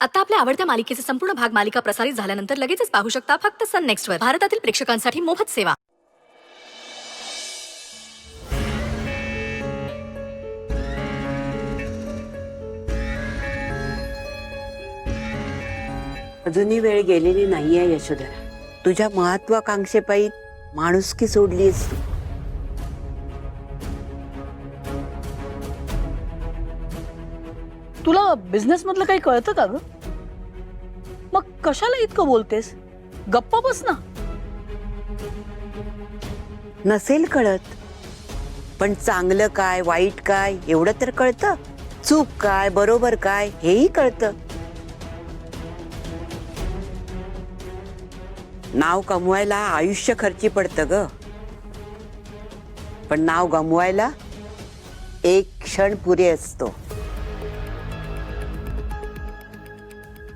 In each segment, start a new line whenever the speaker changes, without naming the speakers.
आता आपल्या आवडत्या मालिकेचे संपूर्ण भाग मालिका प्रसारित झाल्यानंतर लगेचच पाहू शकता फक्त सन नेक्स्ट वर. भारतातील प्रेक्षकांसाठी मोफत सेवा.
अजूनही वेळ गेलेली नाहीये यशोधरा. तुझ्या महत्वाकांक्षेपायी माणुसकी सोडलीस तू.
तुला बिझनेस मधलं काही कळतं का ग? मग कशाला इतकं बोलतेस? गप्पा बस ना.
नसेल कळत, पण चांगलं काय वाईट काय एवढं तर कळतं. चूक काय बरोबर काय हेही कळतं. नाव कमवायला आयुष्य खर्ची पडतं ग, पण नाव गमवायला एक क्षण पुरे असतो.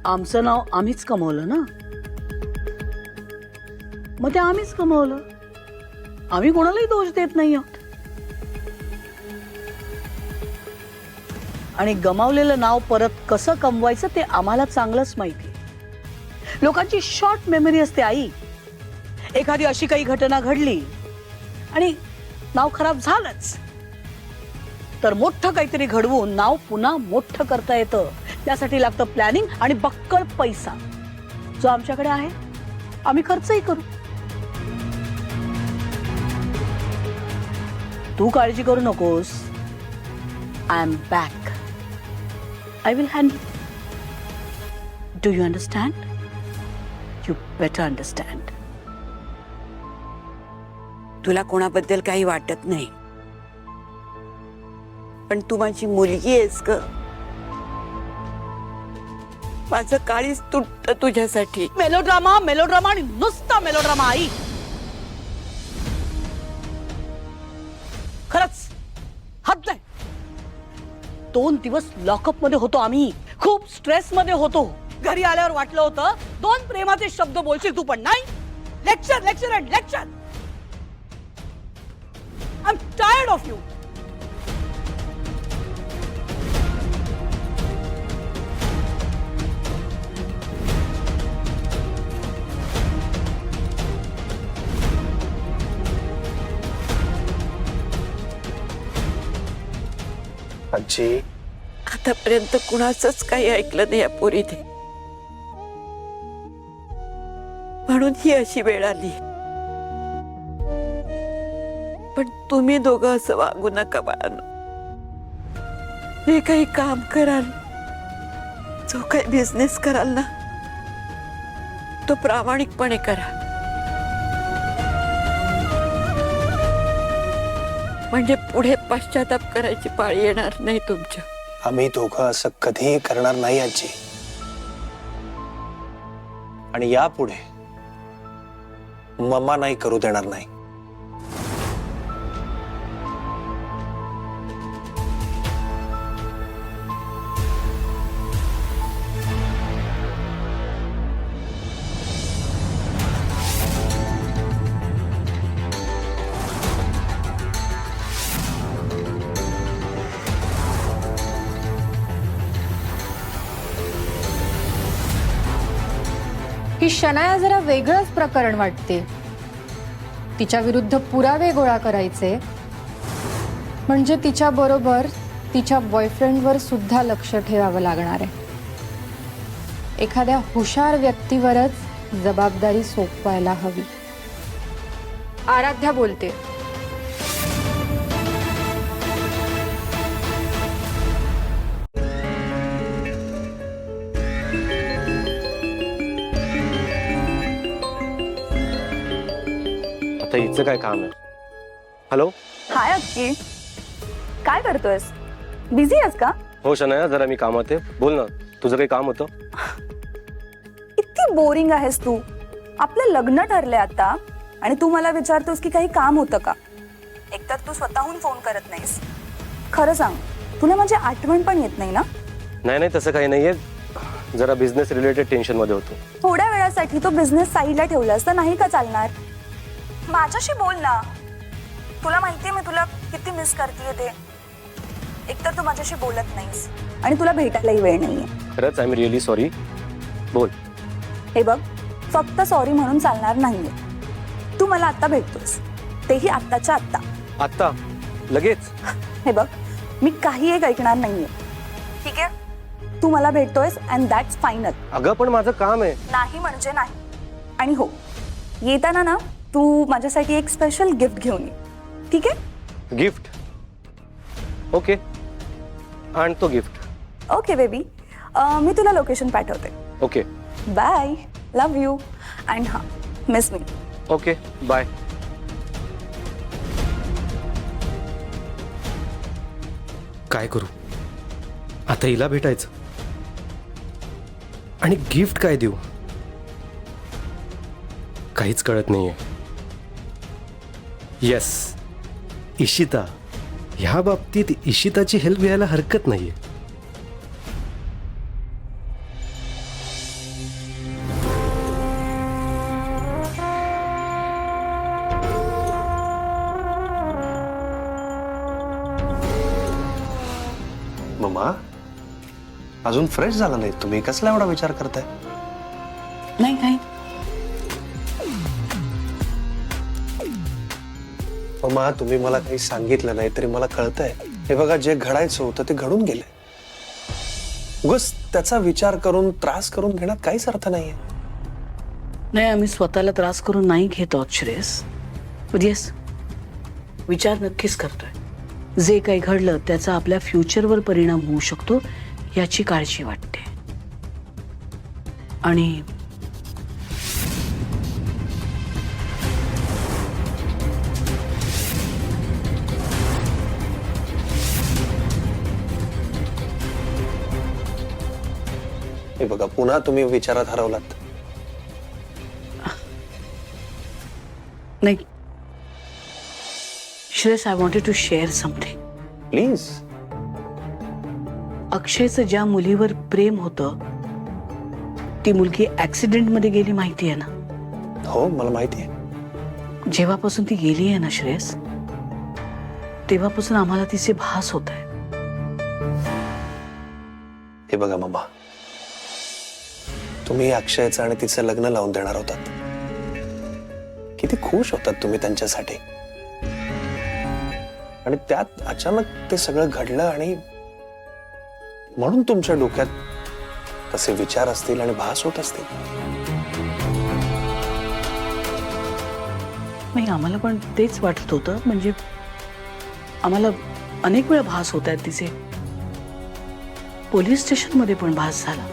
आमचं नाव आम्हीच कमवलं ना. मग ते आम्हीच कमवलं. आम्ही कोणालाही दोष देत नाही आहोत. आणि गमावलेलं नाव परत कसं कमवायचं ते आम्हाला चांगलंच माहिती. लोकांची शॉर्ट मेमरी असते आई. एखादी अशी काही घटना घडली आणि नाव खराब झालंच तर मोठं काहीतरी घडवून नाव पुन्हा मोठं करता येतं. त्यासाठी लागतं प्लॅनिंग आणि बक्कळ पैसा, जो आमच्याकडे आहे. आम्ही खर्चही करू. तू काळजी करू नकोस. I am back. I will handle. Do you understand? You better understand.
तुला कोणाबद्दल काही वाटत नाही, पण तू माझी मुलगी आहेस ग. माझं काळीच तुटतं तुझ्यासाठी.
मेलोड्रामा मेलोड्रामा आणि नुसता मेलोड्रामा आई. खरंच हद नाही. 2 दिवस लॉकअप मध्ये होतो आम्ही. खूप स्ट्रेस मध्ये होतो. घरी आल्यावर वाटलं होतं 2 प्रेमाचे शब्द बोलशील तू, पण नाही. Lecture lecture and lecture. I am tired of you.
आजी,
आतापर्यंत कुणाचंच काही ऐकलं नाही या पोरीने, म्हणून ही अशी वेळ आली. पण तुम्ही दोघं असं वागू नका बाळांनो. हे काही काम कराल, जो काही बिझनेस कराल ना, तो प्रामाणिकपणे करा. म्हणजे पुढे पश्चाताप करायची पाळी येणार नाही तुमच्या.
आम्ही दोघं असं कधीही करणार नाही आजी. आणि यापुढे मम्मा नाही करू देणार नाही.
ही शनाया जरा वेगळंच प्रकरण वाटते. तिच्या विरुद्ध पुरावे गोळा करायचे म्हणजे तिच्या बरोबर तिच्या बॉयफ्रेंडवर सुद्धा लक्ष ठेवावं लागणार आहे. एखाद्या हुशार व्यक्तीवरच जबाबदारी सोपवायला हवी. आराध्या बोलते.
आता हिचं काय काम आहे? हॅलो.
हाय अक्की, काय करतोयस? बिझी आहेस का?
हो शनाया, जरा मी कामात आहे. बोल ना, तुझं काही काम होतं?
किती बोरिंग आहेस तू. आपलं लग्न ठरलंय आता आणि तू मला विचारतोस की काही काम होतं का? एकतर तू स्वतःहून फोन करत नाहीस. खरं सांग, तुला माझी आठवण पण येत नाही ना?
नाही नाही, तसं काही नाहीये. जरा बिझनेस रिलेटेड टेन्शन मध्ये होतो.
थोड्या वेळासाठी तो बिझनेस साईडला ठेवलास तर नाही का चालणार? माझ्याशी बोल ना. तुला माहितीये मी तुला किती मिस करतेय ते. एकतर तू माझ्याशी बोलत नाहीस आणि तुला भेटायलाही वेळ नाहीये.
खरंच आय एम रिअली सॉरी. बोल.
हे बघ, फक्त सॉरी म्हणून चालणार नाहीये. तू मला आत्ता भेटतोस, तेही आत्ताच्या आत्ता.
आत्ता लगेच?
हे बघ, मी काही एक ऐकणार नाहीये, ठीक आहे? तू मला भेटतोयस अँड दॅट्स फायनल.
अगं पण माझं काम आहे.
नाही म्हणजे नाही. आणि हो, येताना ना तू माझ्यासाठी एक स्पेशल गिफ्ट घेऊन ये, ठीक आहे?
गिफ्ट? ओके, आणतो गिफ्ट.
ओके बेबी, मी तुला लोकेशन पाठवते.
Okay.
Bye, love you. And हां, मिस मी.
Okay, bye. काय करू आता? हिला भेटायचं आणि गिफ्ट काय देऊ? काहीच कळत नाहीये. येस, इशिता. ह्या बाबतीत इशिताची हेल्प घ्यायला हरकत नाहीये.
मम्मा, अजून फ्रेश झाला नाही तुम्ही, कसला एवढा विचार करताय?
नाही काही.
मम्मा, तुम्ही मला काही सांगितलं नाही तरी मला कळतंय. हे बघा, जे घडायचं होतं ते घडून गेले. उगाच त्याचा विचार करून त्रास करून घेण्यात काहीच अर्थ नाहीये.
नाही, आम्ही स्वतःला त्रास करून नाही घेत आहोत श्रेयस. पण येस, विचार नक्कीच करतोय. जे काही घडलं त्याचा आपल्या फ्युचरवर परिणाम होऊ शकतो याची काळजी वाटते. आणि
हे बघा, पुन्हा तुम्ही विचारात हरवलात.
नाही Shreyas, I wanted to share something.
Please.
अक्षयचं ज्या मुलीवर प्रेम होतं ती मुलगी ऍक्सिडेंट मध्ये गेली, माहिती आहे ना?
हो, मला माहिती आहे.
जेव्हापासून ती गेली आहे ना श्रेयस, तेव्हापासून आम्हाला तिचे भास होत आहे.
हे बघा मम्मा, तुम्ही अक्षयचं आणि तिचं लग्न लावून देणार होतात. किती खुश होतात तुम्ही त्यांच्यासाठी, आणि त्यात अचानक ते सगळं घडलं आणि म्हणून तुमच्या डोक्यात तसे विचार असतील आणि भास होत असतील.
नाही, आम्हाला पण तेच वाटत होतं. म्हणजे आम्हाला अनेक वेळा भास होत आहेत तिचे. पोलीस स्टेशन मध्ये पण भास झाला.